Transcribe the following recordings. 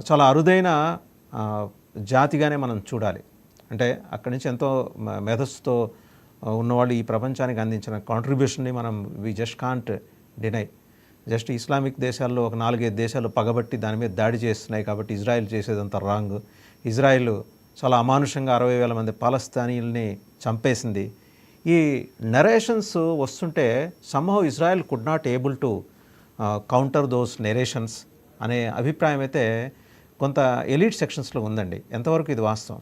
చాలా అరుదైన ఆ, జాతిగానే మనం చూడాలి. అంటే అక్కడి నుంచి ఎంతో మేధస్సుతో ఉన్నవాళ్ళు ఈ ప్రపంచానికి అందించిన కాంట్రిబ్యూషన్ని మనం we just can't deny. Just Islamic దేశాల్లో ఒక 4-5 దేశాలు పగబట్టి దాని మీద దాడి చేస్తున్నాయి కాబట్టి ఇజ్రాయెల్ చేసేదంతా రాంగ్. ఇజ్రాయెల్ చాలా అమానుషంగా 60,000 మంది పాలస్తీనీయుల్ని చంపేసింది. ఈ నరేషన్స్ వస్తుంటే somehow Israel could not able to counter those narrations అనే అభిప్రాయం అయితే కొంత ఎలీట్ సెక్షన్స్లో ఉందండి. ఎంతవరకు ఇది వాస్తవం?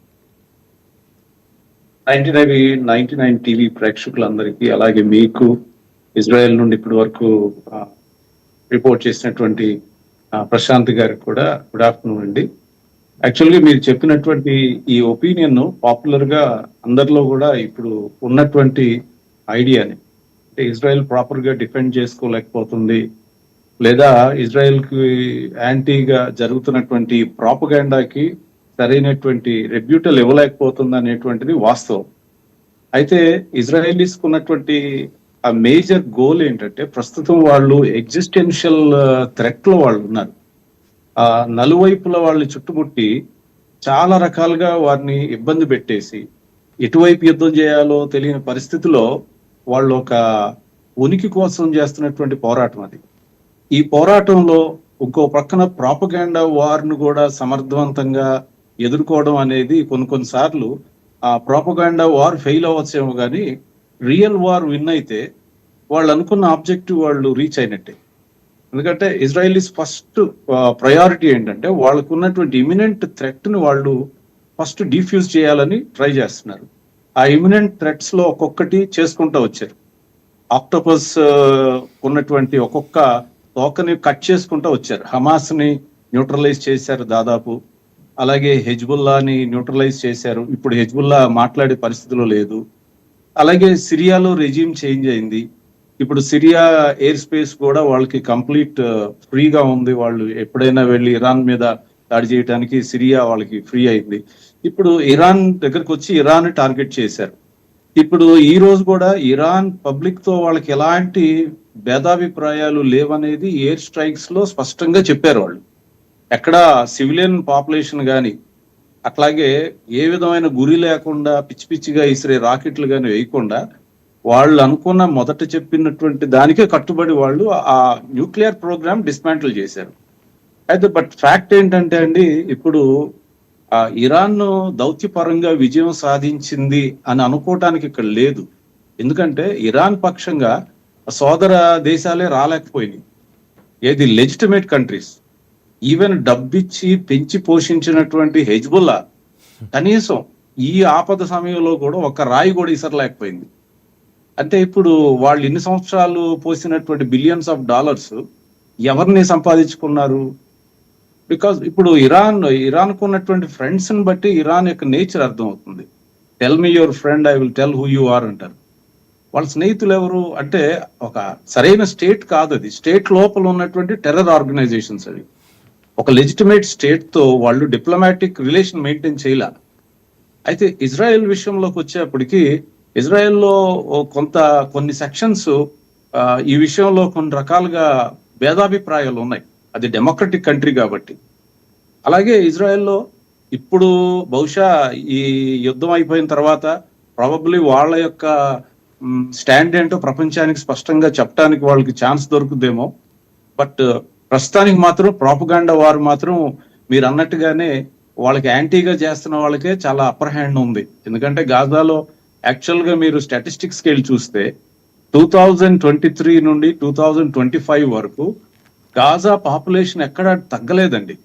99 టీవీ ప్రేక్షకులందరికీ, అలాగే మీకు, ఇజ్రాయెల్ నుండి ఇప్పటి వరకు రిపోర్ట్ చేసినటువంటి ప్రశాంత్ గారికి కూడా గుడ్ ఆఫ్టర్నూన్ అండి. యాక్చువల్గా మీరు చెప్పినటువంటి ఈ ఒపీనియన్ పాపులర్ గా అందరిలో కూడా ఇప్పుడు ఉన్నటువంటి ఐడియాని, అంటే ఇజ్రాయెల్ ప్రాపర్ గా డిఫెండ్ చేసుకోలేకపోతుంది, లేదా ఇజ్రాయెల్ కి యాంటీగా జరుగుతున్నటువంటి ప్రాపగాండాకి సరైనటువంటి రెబ్యూటల్ ఇవ్వలేకపోతుంది అనేటువంటిది వాస్తవం. అయితే ఇజ్రాయెలీస్ ఉన్నటువంటి ఆ మేజర్ గోల్ ఏంటంటే, ప్రస్తుతం వాళ్ళు ఎగ్జిస్టెన్షియల్ థ్రెట్ లో వాళ్ళు ఉన్నారు. ఆ నలువైపుల వాళ్ళని చుట్టుముట్టి చాలా రకాలుగా వారిని ఇబ్బంది పెట్టేసి ఎటువైపు యుద్ధం చేయాలో తెలియని పరిస్థితిలో వాళ్ళు ఒక ఉనికి కోసం చేస్తున్నటువంటి పోరాటం అది. ఈ పోరాటంలో ఇంకో పక్కన ప్రాపగాండా వార్ను కూడా సమర్థవంతంగా ఎదుర్కోవడం అనేది కొన్నిసార్లు ఆ ప్రాపగాండా వార్ ఫెయిల్ అవ్వచ్చేమో కానీ రియల్ వార్ విన్ అయితే వాళ్ళు అనుకున్న ఆబ్జెక్టివ్ వాళ్ళు రీచ్ అయినట్టే. ఎందుకంటే ఇజ్రాయెలీస్ ఫస్ట్ ప్రయారిటీ ఏంటంటే, వాళ్ళకు ఉన్నటువంటి ఇమినెంట్ థ్రెట్ ని వాళ్ళు ఫస్ట్ డిఫ్యూజ్ చేయాలని ట్రై చేస్తున్నారు. ఆ ఇమినెంట్ థ్రెట్స్ లో ఒక్కొక్కటి చేసుకుంటూ వచ్చారు. ఆక్టోపస్ ఉన్నటువంటి ఒక్కొక్క తోకని కట్ చేసుకుంటూ వచ్చారు. హమాస్ ని న్యూట్రలైజ్ చేశారు దాదాపు, అలాగే హెజ్బుల్లాని న్యూట్రలైజ్ చేశారు. ఇప్పుడు హెజ్బుల్లా మాట్లాడే పరిస్థితిలో లేదు. అలాగే సిరియాలో రెజీమ్ చేంజ్ అయింది. ఇప్పుడు సిరియా ఎయిర్ స్పేస్ కూడా వాళ్ళకి కంప్లీట్ ఫ్రీగా ఉంది. వాళ్ళు ఎప్పుడైనా వెళ్ళి ఇరాన్ మీద దాడి చేయడానికి సిరియా వాళ్ళకి ఫ్రీ అయింది. ఇప్పుడు ఇరాన్ దగ్గరకు వచ్చి ఇరాన్ టార్గెట్ చేశారు. ఇప్పుడు ఈ రోజు కూడా ఇరాన్ పబ్లిక్ తో వాళ్ళకి ఎలాంటి భేదాభిప్రాయాలు లేవనేది ఎయిర్ స్ట్రైక్స్ లో స్పష్టంగా చెప్పారు. వాళ్ళు ఎక్కడ సివిలియన్ పాపులేషన్ కానీ, అట్లాగే ఏ విధమైన గురి లేకుండా పిచ్చి పిచ్చిగా ఇసిరే రాకెట్లు కానీ వేయకుండా వాళ్ళు అనుకున్న మొదట చెప్పినటువంటి దానికే కట్టుబడి వాళ్ళు ఆ న్యూక్లియర్ ప్రోగ్రామ్ డిస్మాంటిల్ చేశారు. అయితే బట్ ఫ్యాక్ట్ ఏంటంటే అండి, ఇప్పుడు ఇరాన్ దౌత్యపరంగా విజయం సాధించింది అని అనుకోవటానికి ఇక్కడ లేదు. ఎందుకంటే ఇరాన్ పక్షంగా సోదర దేశాలే రాలేకపోయినాయి. ఏది లెజిటిమేట్ కంట్రీస్, ఈవెన్ డబ్బిచ్చి పెంచి పోషించినటువంటి హెజ్బుల్లా కనీసం ఈ ఆపద సమయంలో కూడా ఒక రాయి కూడా ఇసరలేకపోయింది. అంటే ఇప్పుడు వాళ్ళు ఇన్ని సంవత్సరాలు పోసినటువంటి బిలియన్స్ ఆఫ్ డాలర్స్ ఎవరిని సంపాదించుకున్నారు? బికాజ్ ఇప్పుడు ఇరాన్ కు ఉన్నటువంటి ఫ్రెండ్స్ ని బట్టి ఇరాన్ యొక్క నేచర్ అర్థం అవుతుంది. Tell me your friend, I will tell who you are అంటారు. వాళ్ళ స్నేహితులు ఎవరు అంటే ఒక సరైన స్టేట్ కాదు అది. స్టేట్ లోపల ఉన్నటువంటి టెర్రర్ ఆర్గనైజేషన్స్ అవి. ఒక లెజిటిమేట్ స్టేట్ తో వాళ్ళు డిప్లొమాటిక్ రిలేషన్ మెయింటైన్ చేయాల. అయితే ఇజ్రాయెల్ విషయంలోకి వచ్చేప్పటికి ఇజ్రాయెల్లో కొన్ని సెక్షన్స్ ఈ విషయంలో కొన్ని రకాలుగా భేదాభిప్రాయాలు ఉన్నాయి. అది డెమోక్రటిక్ కంట్రీ కాబట్టి. అలాగే ఇజ్రాయెల్లో ఇప్పుడు బహుశా ఈ యుద్ధం అయిపోయిన తర్వాత ప్రాబబ్లీ వాళ్ళ యొక్క స్టాండ్ ఏంటో ప్రపంచానికి స్పష్టంగా చెప్పడానికి వాళ్ళకి ఛాన్స్ దొరుకుతుందేమో. బట్ ప్రస్తుతానికి మాత్రం ప్రాపగాండా వారు మాత్రం మీరు అన్నట్టుగానే వాళ్ళకి యాంటీగా చేస్తున్న వాళ్ళకే చాలా అప్పర్ హ్యాండ్ ఉంది. ఎందుకంటే గాజాలో యాక్చువల్ గా మీరు స్టాటిస్టిక్స్ కి వెళ్ళి చూస్తే 2023 నుండి 2025 వరకు గాజా పాపులేషన్ ఎక్కడ తగ్గలేదండి.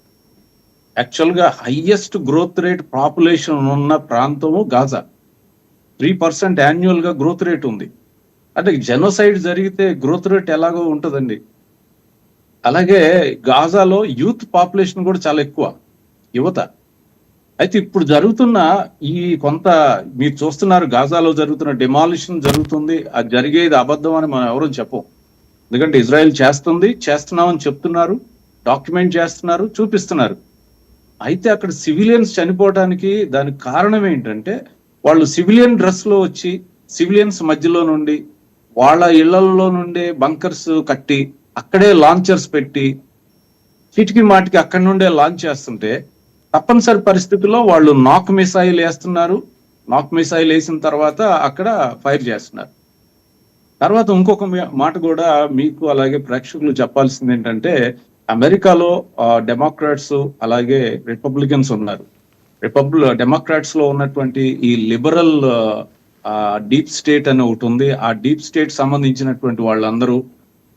యాక్చువల్ గా హైయెస్ట్ గ్రోత్ రేట్ పాపులేషన్ ఉన్న ప్రాంతము గాజా. 3% యాన్యువల్ గా గ్రోత్ రేట్ ఉంది. అంటే జెనోసైడ్ జరిగితే గ్రోత్ రేట్ ఎలాగో ఉంటుందండి. అలాగే గాజాలో యూత్ పాపులేషన్ కూడా చాలా ఎక్కువ, యువత. అయితే ఇప్పుడు జరుగుతున్న ఈ మీరు చూస్తున్నారు, గాజాలో జరుగుతున్న డిమాలిషన్ జరుగుతుంది. అది జరిగేది అబద్ధం అని మనం ఎవరూ చెప్పం. ఎందుకంటే ఇజ్రాయెల్ చేస్తున్నామని చెప్తున్నారు, డాక్యుమెంట్ చేస్తున్నారు, చూపిస్తున్నారు. అయితే అక్కడ సివిలియన్స్ చనిపోవడానికి దానికి కారణం ఏంటంటే, వాళ్ళు సివిలియన్ డ్రెస్ లో వచ్చి సివిలియన్స్ మధ్యలో నుండి వాళ్ళ ఇళ్లలో నుండే బంకర్స్ కట్టి అక్కడే లాంచర్స్ పెట్టి చీటికి మాటికి అక్కడి నుండే లాంచ్ చేస్తుంటే తప్పనిసరి పరిస్థితుల్లో వాళ్ళు నాక్ మిసైల్ వేస్తున్నారు. నాక్ మిసైల్ వేసిన తర్వాత అక్కడ ఫైర్ చేస్తున్నారు. తర్వాత ఇంకొక మాట కూడా మీకు అలాగే ప్రేక్షకులు చెప్పాల్సింది ఏంటంటే, అమెరికాలో డెమోక్రాట్స్ అలాగే రిపబ్లికన్స్ ఉన్నారు. డెమోక్రాట్స్ లో ఉన్నటువంటి ఈ లిబరల్ డీప్ స్టేట్ అని ఒకటి ఉంది. ఆ డీప్ స్టేట్ సంబంధించినటువంటి వాళ్ళందరూ,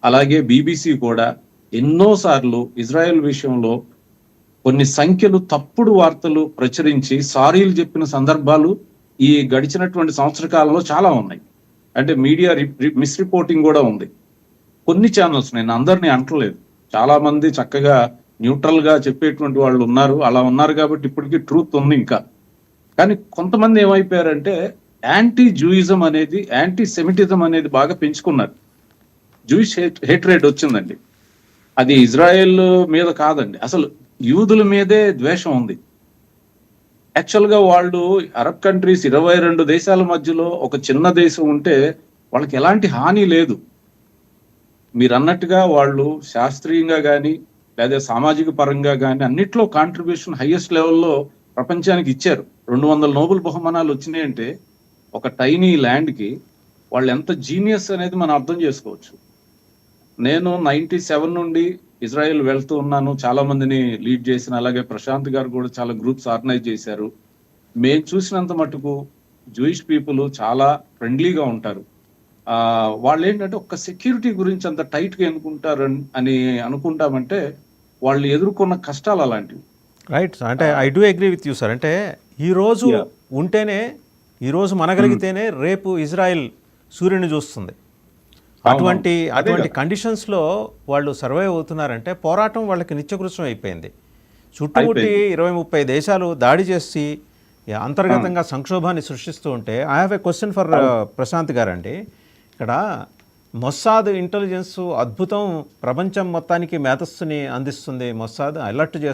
అలాగే బీబీసీ కూడా ఎన్నోసార్లు ఇజ్రాయెల్ విషయంలో కొన్ని సంఖ్యలు తప్పుడు వార్తలు ప్రచురించి సారీలు చెప్పిన సందర్భాలు ఈ గడిచినటువంటి సంవత్సర కాలంలో చాలా ఉన్నాయి. అంటే మీడియా మిస్ రిపోర్టింగ్ కూడా ఉంది. కొన్ని ఛానల్స్, నేను అందరినీ అంటలేదు, చాలా మంది చక్కగా న్యూట్రల్ గా చెప్పేటువంటి వాళ్ళు ఉన్నారు. అలా ఉన్నారు కాబట్టి ఇప్పటికీ ట్రూత్ ఉంది ఇంకా. కానీ కొంతమంది ఏమైపోయారంటే యాంటీ జూయిజం అనేది, యాంటీ సెమిటిజం అనేది బాగా పెంచుకున్నారు. జూయిష్ హేట్రేట్ వచ్చిందండి. అది ఇజ్రాయెల్ మీద కాదండి, అసలు యూదుల మీదే ద్వేషం ఉంది. యాక్చువల్ గా వాళ్ళు అరబ్ కంట్రీస్ 22 దేశాల మధ్యలో ఒక చిన్న దేశం ఉంటే వాళ్ళకి ఎలాంటి హాని లేదు. మీరు అన్నట్టుగా వాళ్ళు శాస్త్రీయంగా కానీ లేదా సామాజిక పరంగా కానీ అన్నిట్లో కాంట్రిబ్యూషన్ హైయెస్ట్ లెవెల్లో ప్రపంచానికి ఇచ్చారు. 200 నోబెల్ బహుమానాలు వచ్చినాయంటే ఒక టైనీ ల్యాండ్ కి వాళ్ళు ఎంత జీనియస్ అనేది మనం అర్థం చేసుకోవచ్చు. నేను 97 నుండి ఇజ్రాయెల్ వెళ్తూ ఉన్నాను, చాలా మందిని లీడ్ చేసిన, అలాగే ప్రశాంత్ గారు కూడా చాలా గ్రూప్స్ ఆర్గనైజ్ చేశారు. మేము చూసినంత మటుకు జూయిష్ పీపుల్ చాలా ఫ్రెండ్లీగా ఉంటారు. వాళ్ళు ఏంటంటే ఒక్క సెక్యూరిటీ గురించి అంత టైట్ గా ఎన్నుకుంటారు అని అనుకుంటామంటే వాళ్ళు ఎదుర్కొన్న కష్టాలు అలాంటివి. రైట్. అంటే I do agree with you sir. అంటే ఈరోజు ఉంటేనే, ఈరోజు మనగలిగితేనే రేపు ఇజ్రాయెల్ సూర్యుని చూస్తుంది. అటువంటి కండిషన్స్లో వాళ్ళు సర్వైవ్ అవుతున్నారంటే పోరాటం వాళ్ళకి నిత్యకృత్యం అయిపోయింది. చుట్టుముట్టి 20-30 దేశాలు దాడి చేసి అంతర్గతంగా సంక్షోభాన్ని సృష్టిస్తూ ఉంటే, I have a question for Prashant గారండి. ఇక్కడ మొస్సాద్ ఇంటెలిజెన్స్ అద్భుతం, ప్రపంచం మొత్తానికి మేధస్సుని అందిస్తుంది. Mossad alert